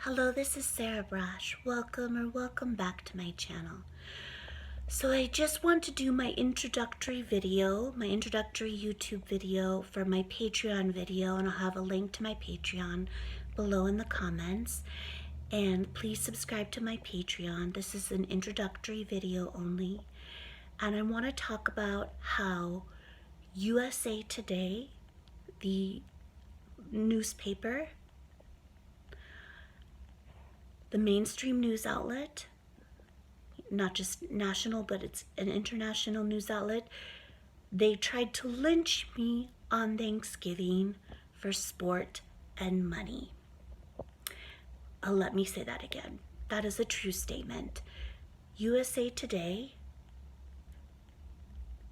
Hello, this is Sarah Brash. Welcome back to my channel. So I just want to do my introductory YouTube video for my Patreon video, and I'll have a link to my Patreon below in the comments. And please subscribe to my Patreon. This is an introductory video only. And I want to talk about how USA Today, the newspaper, the mainstream news outlet, not just national, but it's an international news outlet, they tried to lynch me on Thanksgiving for sport and money. Let me say that again. That is a true statement. USA Today,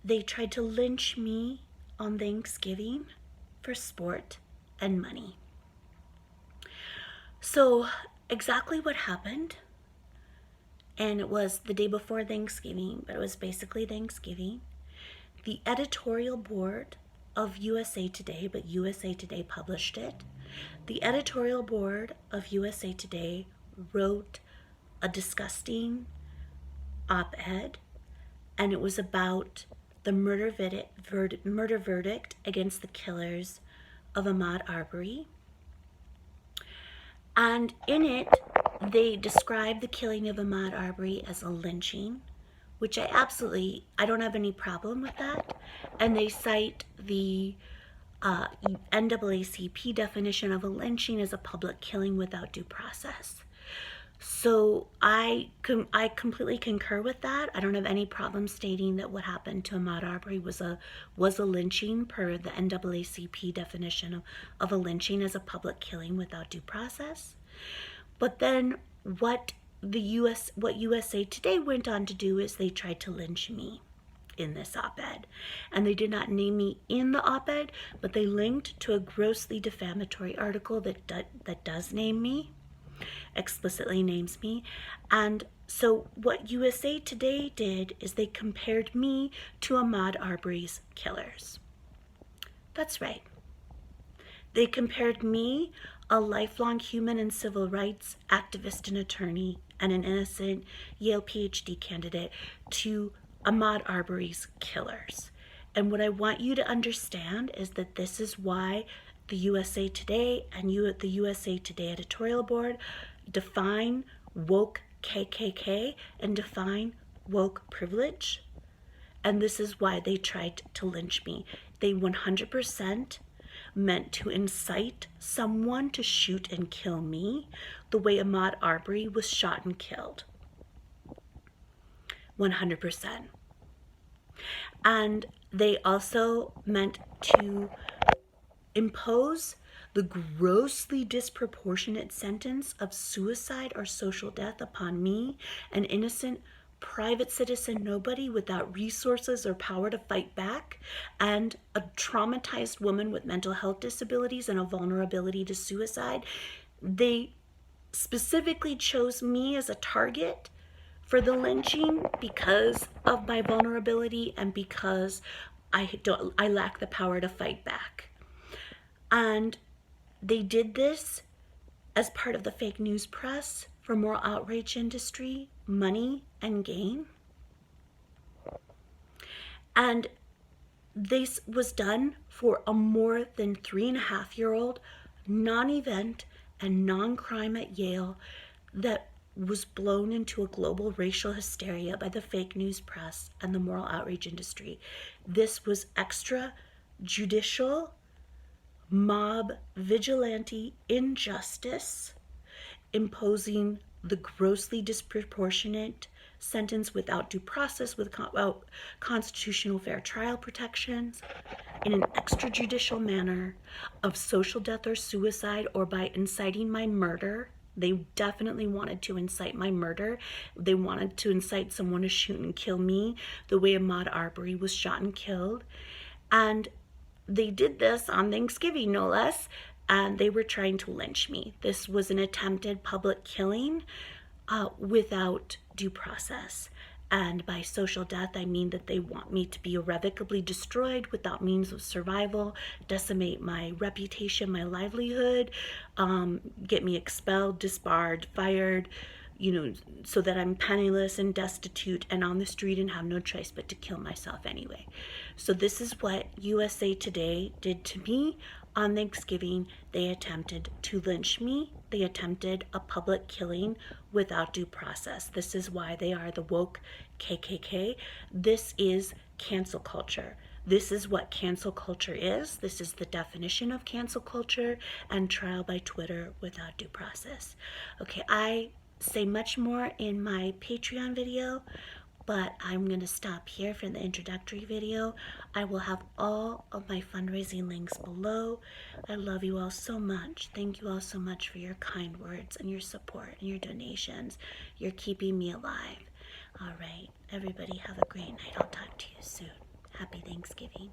they tried to lynch me on Thanksgiving for sport and money. So exactly what happened, and it was the day before Thanksgiving, but it was basically Thanksgiving. The editorial board of USA Today, but USA Today published it. The editorial board of USA Today wrote a disgusting op-ed, and it was about the murder verdict against the killers of Ahmaud Arbery. And in it, they describe the killing of Ahmaud Arbery as a lynching, which I don't have any problem with that. And they cite the NAACP definition of a lynching as a public killing without due process. So I completely concur with that. I don't have any problem stating that what happened to Ahmaud Arbery was a lynching per the NAACP definition of a lynching as a public killing without due process. But then what USA Today went on to do is they tried to lynch me in this op-ed. And they did not name me in the op-ed, but they linked to a grossly defamatory article that does name me, explicitly names me. And so what USA Today did is they compared me to Ahmaud Arbery's killers. That's right. They compared me, a lifelong human and civil rights activist and attorney, and an innocent Yale PhD candidate, to Ahmaud Arbery's killers. And what I want you to understand is that this is why the USA Today and the USA Today editorial board define woke KKK and define woke privilege. And this is why they tried to lynch me. They 100% meant to incite someone to shoot and kill me the way Ahmaud Arbery was shot and killed. 100%. And they also meant to impose the grossly disproportionate sentence of suicide or social death upon me, an innocent private citizen nobody without resources or power to fight back, and a traumatized woman with mental health disabilities and a vulnerability to suicide. They specifically chose me as a target for the lynching because of my vulnerability and because I lack the power to fight back. And they did this as part of the fake news press for moral outrage industry, money, and gain. And this was done for a more than 3.5-year-old non-event and non-crime at Yale that was blown into a global racial hysteria by the fake news press and the moral outrage industry. This was extrajudicial, mob, vigilante injustice, imposing the grossly disproportionate sentence without due process, without constitutional fair trial protections, in an extrajudicial manner of social death or suicide, or by inciting my murder. They definitely wanted to incite my murder. They wanted to incite someone to shoot and kill me the way Ahmaud Arbery was shot and killed. And they did this on Thanksgiving, no less, and they were trying to lynch me. This was an attempted public killing without due process. And by social death, I mean that they want me to be irrevocably destroyed without means of survival, decimate my reputation, my livelihood, get me expelled, disbarred, fired, so that I'm penniless and destitute and on the street and have no choice but to kill myself anyway. So this is what USA Today did to me on Thanksgiving. They attempted to lynch me. They attempted a public killing without due process. This is why they are the woke KKK. This is cancel culture. This is what cancel culture is. This is the definition of cancel culture and trial by Twitter without due process. Okay, I say much more in my Patreon video, but I'm going to stop here for the introductory video. I will have all of my fundraising links below. I love you all so much. Thank you all so much for your kind words and your support and your donations. You're keeping me alive. All right, everybody have a great night. I'll talk to you soon. Happy Thanksgiving.